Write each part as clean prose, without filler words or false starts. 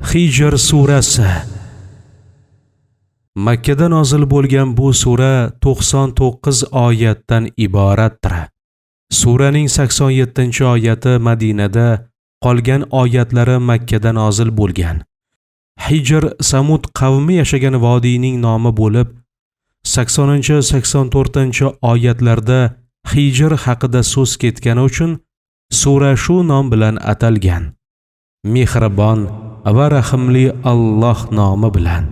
Hijr surasi. Makka da nozil bo'lgan bu sura 99 oyatdan iboratdir. Suraning 87-oyati Madinada, qolgan oyatlari Makka da nozil bo'lgan. Hijr Samud qavmi yashagan vodiyning nomi bo'lib, 80-84-oyatlarda Hijr haqida so'z ketgani uchun sura shu nom bilan atalgan. Mehribon va rahimli Alloh nomi bilan.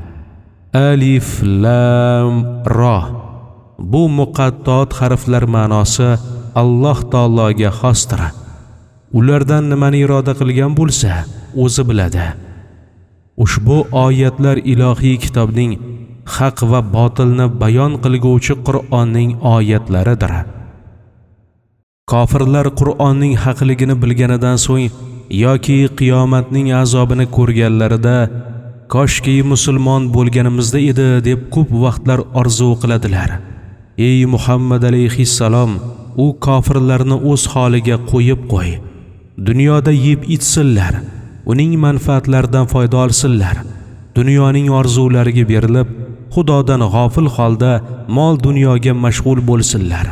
Alif Lam Ra. Bu muqattot harflar ma'nosi Alloh taologa xosdir. Ulardan nimani iroda qilgan bo'lsa, o'zi biladi. Ushbu oyatlar ilohiy kitobning haq va botilni bayon qilguvchi Qur'onning oyatlaridir. Kofirlar Qur'onning haqligini bilganidan so'ng yoki qiyomatning azobini ko'rganlarida koshki musulmon bo'lganimizda edi deb ko'p vaqtlar orzu qiladilar. Ey Muhammad alayhissalom, u kofirlarni o'z holiga qo'yib qo'y. Dunyoda yeb ichsinlar, uning manfaatlaridan foyda olsinlar. Dunyoning orzulariga berilib, Xudodan g'ofil holda mol dunyoga mashg'ul bo'lsinlar.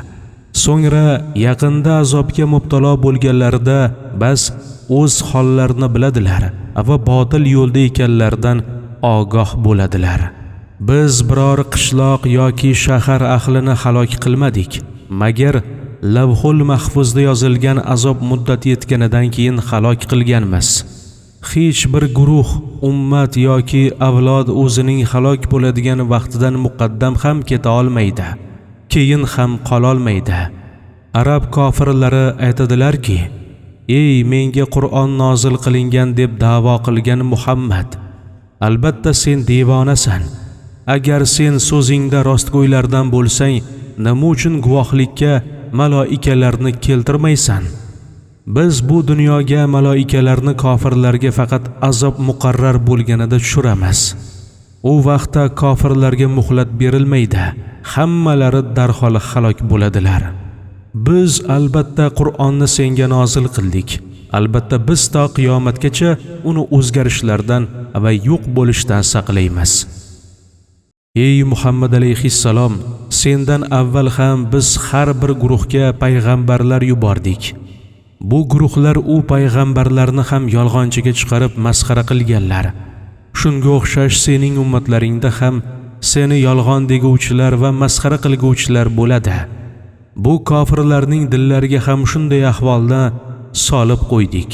So'ngra yaqinda azobga mubtalo bo'lganlarida bas o'z hollarini biladilar va botil yo'lda ekanlardan ogoh bo'ladilar. Biz biror qishloq yoki shahar ahlini halok qilmadik, magar lavhul mahfuzda yozilgan azob muddati yetganidan keyin halok qilganmiz. Hech bir guruh, ummat yoki avlod o'zining halok bo'ladigan vaqtidan muqaddam ham keta olmaydi, keyin ham qololmaydi. Arab kofirlari aytadilarki: "Ey menga Qur'on nozil qilingan deb da'vo qilgan Muhammad, albatta sen devonasan. Agar sen so'zingda rostgo'ylardan bo'lsang, nima uchun guvohlikka maloikalarni keltirmaysan? Biz bu dunyoga maloikalarni kofirlarga faqat azob muqarrar bo'lganida tushiramiz. U vaqtda kofirlarga muhlat berilmaydi, hammalari darhol halok bo'ladilar. Biz albatta Qur'onni senga nozil qildik. Albatta biz to qiyomatgacha uni o'zgarishlardan va yo'q bo'lishdan saqlaymiz." Ey Muhammad alayhissalom, sendan avval ham biz har bir guruhga payg'ambarlar yubordik. Bu guruhlar u payg'ambarlarni ham yolg'onchiga chiqarib masxara qilganlar. Shunga o'xshash sening ummatlaringda ham seni yolg'on deguvchilar va masxara qilguvchilar bo'ladi. Bu kofirlarning dillariga ham shunday ahvolni solib qo'ydik.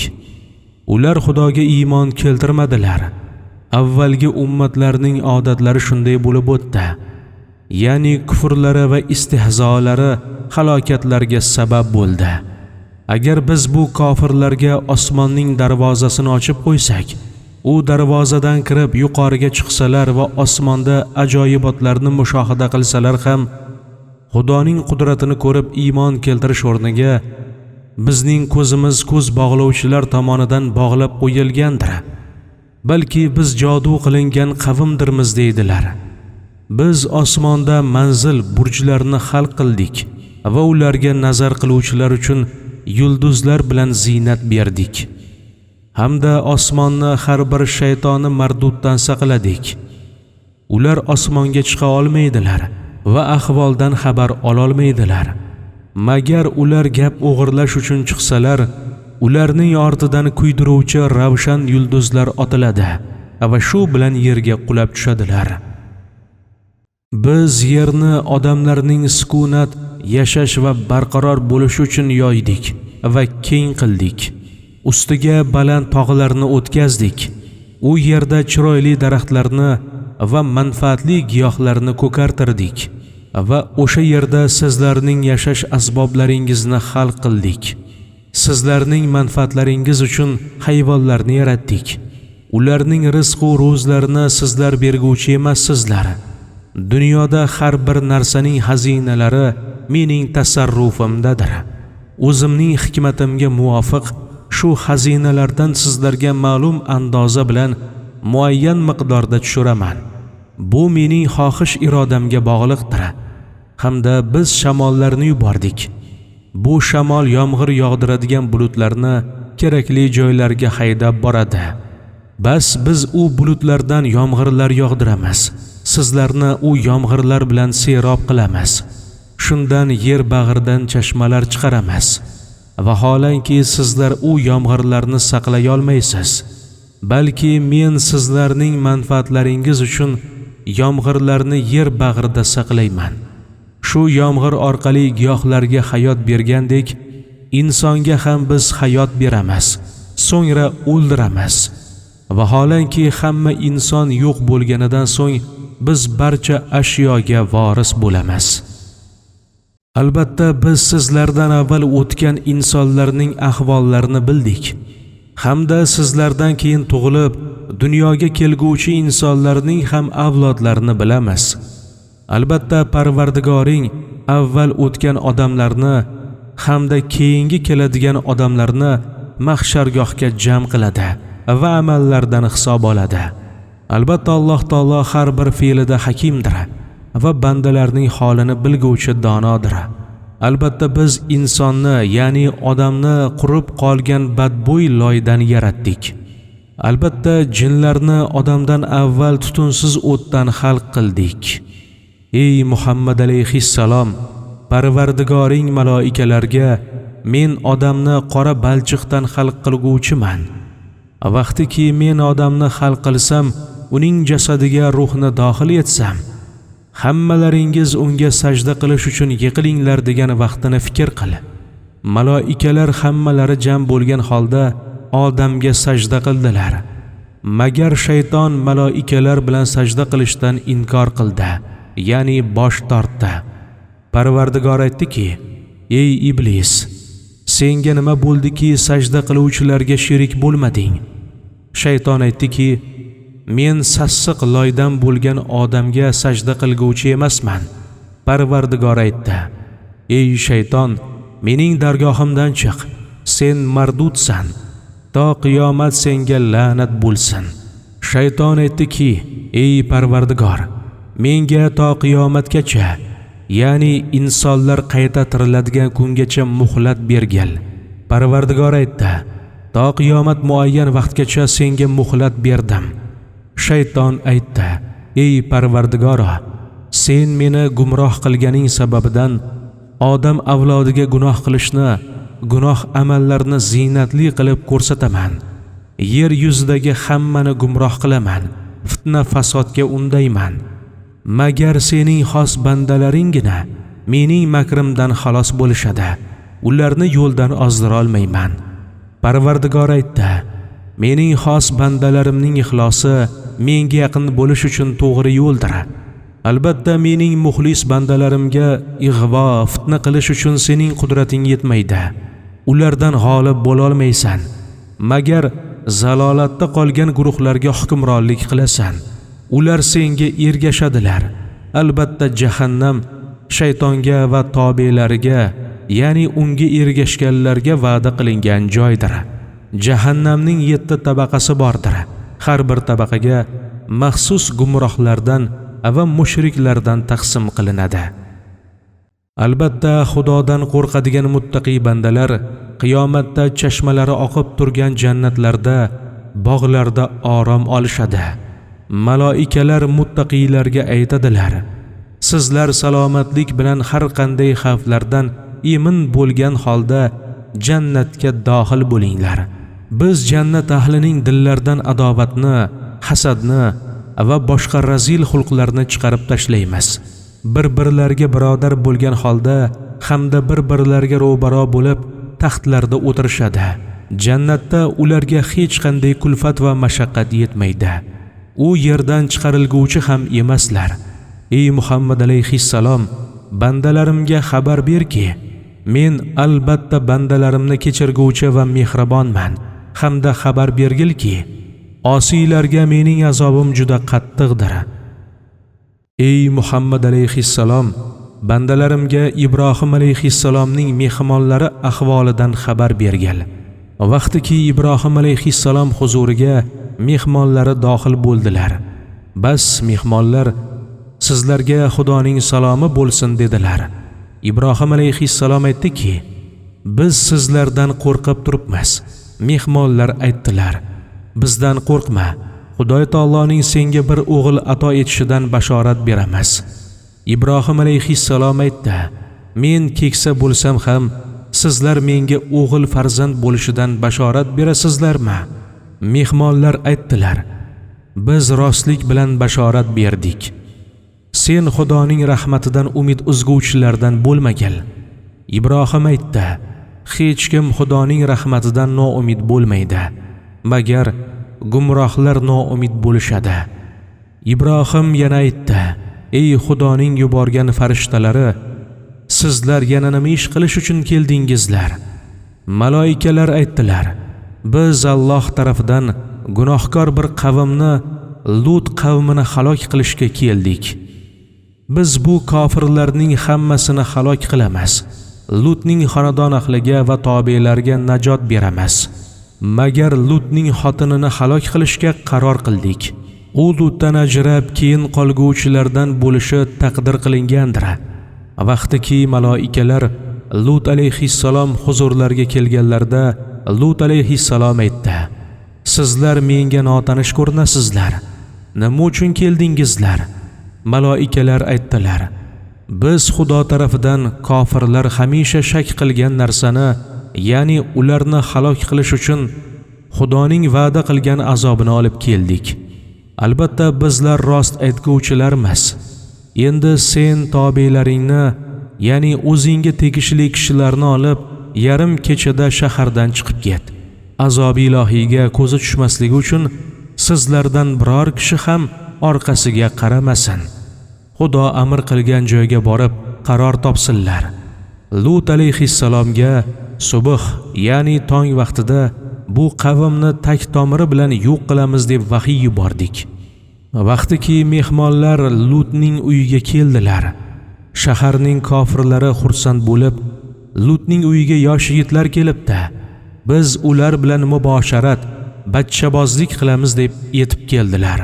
Ular Xudoga iymon keltirmadilar. Avvalgi ummatlarning odatlari shunday bo'lib o'tdi. Ya'ni kufrlari va istihzolari halokatlarga sabab bo'ldi. Agar biz bu kofirlarga osmonning darvozasini ochib qo'ysak, u darvozadan kirib yuqoriga chiqsalar va osmonda ajoyibotlarni mushohada qilsalar ham, Xudoning qudratini ko'rib iymon keltirish o'rniga bizning ko'zimiz ko'z bog'lovchilar tomonidan bog'lab qo'yilgandir. Balki biz jodu qilingan qavmdirmiz deydilar. Biz osmonda manzil burjlarni xalq qildik va ularga nazar qiluvchilar uchun yulduzlar bilan zinat berdik. Hamda osmonni har bir shaytoni marduddan saqladik. Ular osmonga chiqa olmaydilar va ahvoldan xabar ololmaydilar. Magar ular gap o'g'irlash uchun chiqsalar, ularning ortidan kuydiruvchi ravshan yulduzlar otiladi va shu bilan yerga qulab tushadilar. Biz yerni odamlarning sukunat, yashash va barqaror bo'lishi uchun yoydik va keng qildik. Ustiga baland tog'larni o'tkazdik. U yerda chiroyli daraxtlarni va manfaatli giyohlarni ko'kartirdik va o'sha yerda sizlarning yashash asboblaringizni xalq qildik. Sizlarning manfaatlaringiz uchun hayvonlarni yaratdik. Ularning rizq va ro'zlarini sizlar berguvchi emassizlar. Dunyoda har bir narsaning xazinalari mening tasarrufimdadir. O'zimning hikmatimga muvofiq shu xazinalardan sizlarga ma'lum andoza bilan muayyan miqdorda tushiraman. Bu mening xohish irodamga bog'liqdir. Hamda biz shamollarni yubordik. Bu shamol yomg'ir yog'diradigan bulutlarni kerakli joylarga haydab boradi. Bas biz u bulutlardan yomg'irlar yog'diramiz. Sizlarni u yomg'irlar bilan serob qilamiz. Shundan yer bag'ridan chashmalar chiqaramiz. Vaholanki sizlar u yomg'irlarni saqlay olmaysiz. Balki men sizlarning manfaatlaringiz uchun yomg'irlarni yer bag'rida saqlayman. Shu yomg'ir orqali giyohlarga hayot bergandek, insonga ham biz hayot beramiz, so'ngra o'ldiramiz. Vaholanki hamma inson yo'q bo'lganidan so'ng biz barcha ashyoga voris bo'lamiz. Albatta biz sizlardan avval o'tgan insonlarning ahvollarini bildik, hamda sizlardan keyin tug'ilib dunyoga kelguvchi insonlarning ham avlodlarini bilamiz. Albatta Parvardigoring avval o'tgan odamlarni hamda keyingi keladigan odamlarni mahshargohga jam qiladi va amallardan hisob oladi. Albatta Alloh taolo har bir fe'lida hakimdir va bandalarning holini bilguvchi donodir. Albatta biz insonni, ya'ni odamni qurib qolgan badbo'y loydan yaratdik. Albatta jinlarni odamdan avval tutunsiz o'tdan xalq qildik. Ey Muhammad alayhissalom, Parvardigoring maloikalarga men odamni qora balchiqdan xalq qilguvchiman. Vaqtiki men odamni xalq qilsam, uning jasadiga ruhni dohil etsam, hammalaringiz unga sajda qilish uchun yiqilinglar degan vaqtini fikr qil. Maloikalar hammalari jam bo'lgan holda odamga sajda qildilar. Magar shayton maloikalar bilan sajda qilishdan inkor qildi, ya'ni bosh tortdi. Parvardigor aytdiki: "Ey iblis, senga nima bo'ldiki sajda qiluvchilarga sherik bo'lmading?" Shayton aytdiki: "Men sassiq loydan bo'lgan odamga sajda qilguvchi emasman." Parvardigor aytdi: "Ey shayton, mening dargohimdan chiq. Sen mardudsan. To qiyomat senga la'nat bo'lsin." Shayton aytdiki: "Ey Parvardigor, menga to qiyomatgacha, ya'ni insonlar qayta tiriladigan kungacha muhlat bergil." Parvardigor aytdi: "To qiyomat muayyan vaqtgacha senga muhlat berdim." Shayton aytdi: "Ey Parvardigoro, sen meni gumroh qilganing sababidan odam avlodiga gunoh qilishni, gunoh amallarni zinatli qilib ko'rsataman. Yer yuzidagi hammani gumroh qilaman, fitna fasodga undayman. Magar sening xos bandalaringina mening makrimdan xalos bo'lishadi. Ularni yo'ldan ozdira olmayman." Parvardigor aytdi: "Mening xos bandalarimning ixlosi menga yaqin bo'lish uchun to'g'ri yo'ldir. Albatta mening muxlis bandalarimga ig'vo, fitna qilish uchun sening qudrating yetmaydi. Ulardan g'olib bo'la olmaysan. Magar zalolatda qolgan guruhlarga hukmronlik qilasan. Ular senga ergashadilar. Albatta jahannam shaytonga va tobelariga, ya'ni unga ergashganlarga va'da qilingan joydir. Jahannamning 7 tabaqasi bordir. Har bir tabaqaga maxsus gumrohlardan va mushriklardan taqsim qilinadi. Albatta Xudodan qo'rqadigan muttaqi bandalar qiyomatda chashmalari oqib turgan jannatlarda, bog'larda orom olishadi. Maloikalar muttaqiylarga aytadilar: "Sizlar salomatlik bilan har qanday xavflardan emin bo'lgan holda jannatga dohil bo'linglar. Biz jannat ahlining dillaridan adovatni, hasadni va boshqa razil xulqlarni chiqarib tashlaymiz. Bir-birlariga birodar bo'lgan holda hamda bir-birlariga ro'baro bo'lib taxtlarda o'tirishadi. Jannatda ularga hech qanday kulfat va mashaqqat yetmaydi. U yerdan chiqarilguvchi ham emaslar. Ey Muhammad alayhissalom, bandalarimga xabar berki, men albatta bandalarimni kechirguvchi va mehribonman. Hamda xabar bergilki, osiylarga mening azobim juda qattiqdir." Ey Muhammad alayhissalom, bandalarimga Ibrohim alayhissalomning mehmonlari ahvolidan xabar bergil. Vaqtiki Ibrohim alayhissalom huzuriga mehmonlari dohil bo'ldilar. Bas mehmonlar: "Sizlarga Xudoning salomi bo'lsin" dedilar. Ibrohim alayhissalom aytdiki: "Biz sizlardan qo'rqib turibmiz." Mehmonlar aytdilar: bizdan qo'rqma, Xudo taoloning senga bir o'g'il ato etishidan bashorat beramiz. Ibrohim alayhissalom aytdi: men keksa bo'lsam ham sizlar menga o'g'il farzand bo'lishidan bashorat berasizlarmi? Mehmonlar aytdilar: biz rostlik bilan bashorat berdik. Sen Xudoning rahmatidan umid uzguvchilardan bo'lmagil. Ibrohim aytdi: hech kim Xudoning rahmatidan noumid bo'lmaydi, magar gumrohlar noumid bo'lishadi. Ibrohim yana aytdi: ey Xudoning yuborgan farishtalari, sizlar yana nima ish qilish uchun keldingizlar? Maloikalar aytdilar: biz Alloh tarafidan gunohkor bir qavmni, Lut qavmini halok qilishga keldik. Biz bu kofirlarning hammasini halok qilamiz. Lutning xonadon ahliga va tobelariga najot beramiz. Magar Lutning xotinini halok qilishga qaror qildik. U Lutdan ajrab keyin qolguvchilardan bo'lishi taqdir qilingandir. Vaqtiki maloikalar Lut alayhissalom huzurlariga kelganlarida Lut alayhissalom aytdi: sizlar menga notanish ko'rinasizlar. Nima uchun keldingizlar? Maloikalar aytdilar: biz Xudo tarafidan kofirlar hamisha shak qilgan narsani, ya'ni ularni halok qilish uchun Xudoning va'da qilgan azobini olib keldik. Albatta bizlar rost aytguvchilarmiz. Endi sen tobelaringni, ya'ni o'zingga tegishli kishilarni olib, yarim kechada shahardan chiqib ket. Azob ilohiyga ko'zi tushmasligi uchun sizlardan biror kishi ham orqasiga qaramasin. Xudo amr qilgan joyga borib qaror topsinlar. Lut alayhissalomga subh, ya'ni tong vaqtida bu qavmni tak tomiri bilan yo'q qilamiz deb vahiy yubordik. Vaqtiki mehmonlar Lutning uyiga keldilar, shaharning kofirlari xursand bo'lib, Lutning uyiga yosh yigitlar kelibdi, biz ular bilan mubosharat, bachchabozlik qilamiz deb yetib keldilar.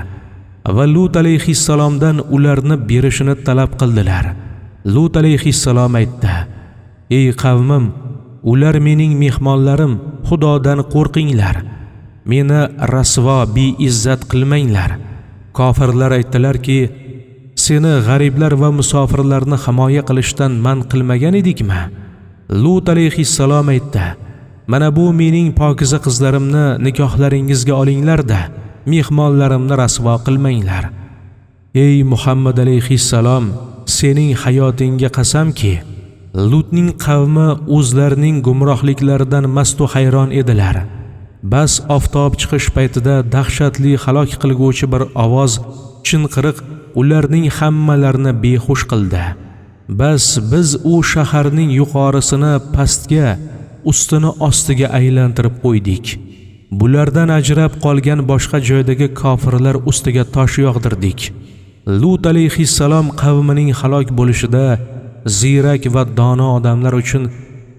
Va Lut alayhissalomdan ularni berishini talab qildilar. Lut alayhissalom aytdi: ey qavmim, ular mening mehmonlarim, Xudodan qo'rqinglar. Meni rasvo, beizzat qilmanglar. Kofirlar aytdilarki: seni g'ariblar va musofirlarni himoya qilishdan man qilmagan edikmi? Lut alayhissalom aytdi: mana bu mening pokiza qizlarimni nikohlaringizga olinglar-da, mehmonlarimni rasvo qilmanglar. Ey Muhammad alayhissalom, sening hayotingga qasamki, Lutning qavmi o'zlarining gumrohliklaridan mastu hayron edilar. Bas oftob chiqish paytida dahshatli halok qilguvchi bir ovoz, chinqiriq ularning hammalarini behush qildi. Bas biz u shaharning yuqorisini pastga, ustini ostiga aylantirib qo'ydik. Bulardan ajrab qolgan boshqa joydagi kofirlar ustiga tosh yog'dirdik. Lut alayhissalom qavmining halok bo'lishida ziyrak va dono odamlar uchun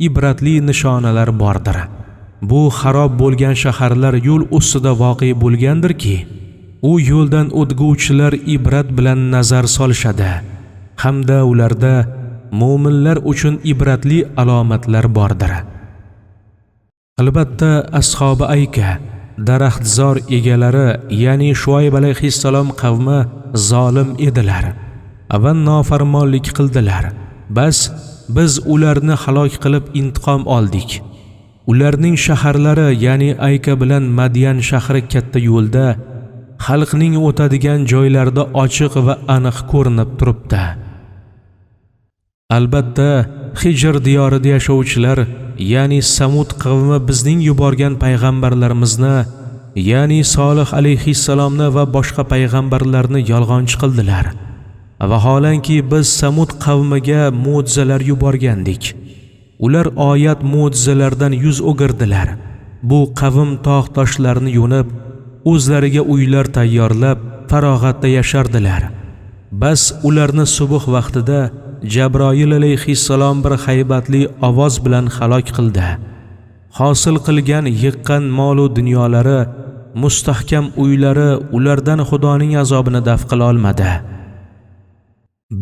ibratli nishonalar bordir. Bu xarob bo'lgan shaharlar yo'l ustida voqe bo'lgandirki, u yo'ldan o'tguvchilar ibrat bilan nazar solishadi, hamda ularda mu'minlar uchun ibratli alomatlar bordir. Albatta ashabi Ayka, daraxtzor egalari, ya'ni Shuayb alayhissalom qavmi zolim edilar va nofarmonlik qildilar. Bas biz ularni halok qilib intiqom oldik. Ularning shaharlari, ya'ni Ayka bilan Madyan shahri katta yo'lda, xalqning o'tadigan joylarda ochiq va aniq ko'rinib turibdi. Albatta Hijr diyorida yashovchilar, ya'ni Samud qavmi bizning yuborgan payg'ambarlarimizni, ya'ni Solih alayhissalomni va boshqa payg'ambarlarni yolg'onchi qildilar. Vaholanki biz Samud qavmiga mo'jizalar yuborgandik. Ular oyat mo'jizalardan yuz o'girdilar. Bu qavm tog' toshlarni yo'nib, o'zlariga uylar tayyorlab, farog'atda yashardilar. Bas ularni subh vaqtida Jabroil alayhissalom bir haybatli ovoz bilan halok qildi. Hosil qilgan yiqqan mol-u dunyolari, mustahkam uylari ulardan Xudoning azobini daf qila olmadi.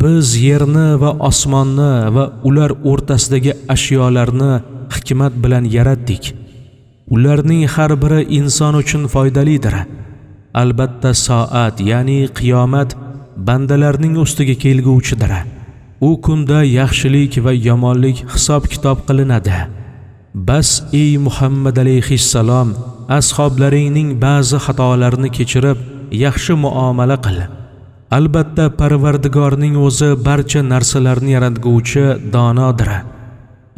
Biz yerni va osmonni va ular o'rtasidagi ashyolarni hikmat bilan yaratdik. Ularning har biri inson uchun foydalidir. Albatta soat, ya'ni qiyomat bandalarning ustiga kelguvchidir. U kunda yaxshilik va yomonlik hisob-kitob qilinadi. Bas ey Muhammad alayhissalom, ashoblaringning ba'zi xatolarini kechirib, yaxshi muomala qil. Albatta Parvardigorning o'zi barcha narsalarni yaratguvchi donodir.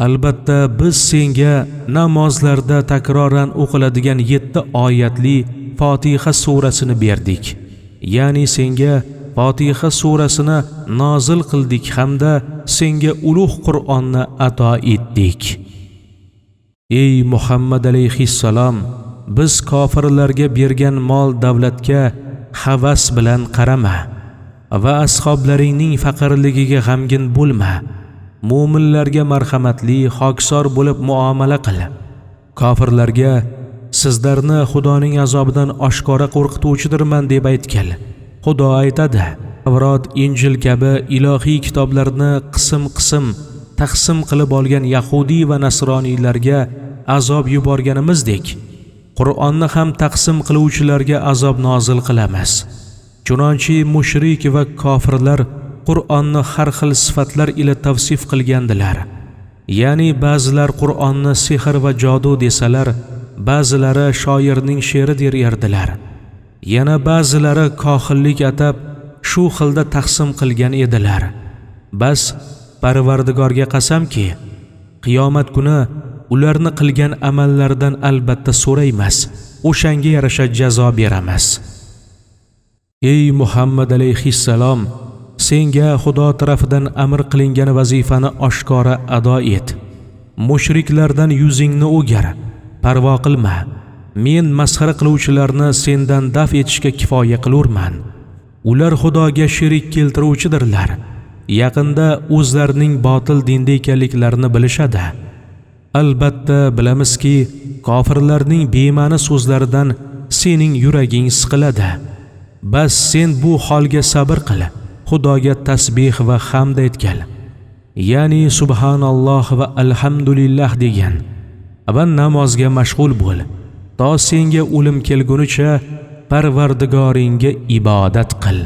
Albatta biz senga namozlarda takroran o'qiladigan 7 oyatli Fotiha surasini berdik. Ya'ni senga Fotiha surasini nozil qildik hamda senga ulug' Qur'onni ato etdik. Ey Muhammad alayhissalom, biz kofirlarga bergan mol davlatga havas bilan qarama va ashoblaringning faqirligiga g'amgin bo'lma. Mu'minlarga marhamatli, xokisor bo'lib muomala qil. Kofirlarga sizlarni Xudoning azobidan oshkora qo'rqituvchidirman deb aytgan. Xudo aytadi: Tavrot, Injil kabi ilohiy kitoblarni qism-qism taqsim qilib olgan Yahudi va Nasroniylarga azob yuborganimizdek, Qur'onni ham taqsim qiluvchilarga azob nozil qilamiz. Chunonchi mushrik va kofirlar Qur'onni har xil sifatlar ila tavsif qilgandilar. Ya'ni ba'zilar Qur'onni sehr va jodu desalar, ba'zilari shoirning she'ri der erdilar. Yana ba'zilari kohillik atab shu xilda taqsim qilgan edilar. Bas Parvardigorga qasamki, qiyomat kuni ularni qilgan amallaridan albatta so'raymiz, o'shanga yarasha jazo beramiz. Ey Muhammad alayhissalom, senga Xudo tarafidan amr qilingan vazifani oshkora ado et. Mushriklardan yuzingni o'gir, parvo qilma. Men masxara qiluvchilarni sendan daf etishga kifoya qilurman. Ular Xudoga sherik keltiruvchidirlar. Yaqinda o'zlarining botil dinda ekanliklarini bilishadi. Albatta bilamizki, kofirlarning bema'ni so'zlaridan sening yuraging siqiladi. Bas sen bu holga sabr qil. Xudoga tasbih va hamd aytgil. Ya'ni subhanalloh va alhamdulillah degan. Va namozga mashg'ul bo'l. To senga o'lim kelgunicha Parvardigoringga ibodat qil.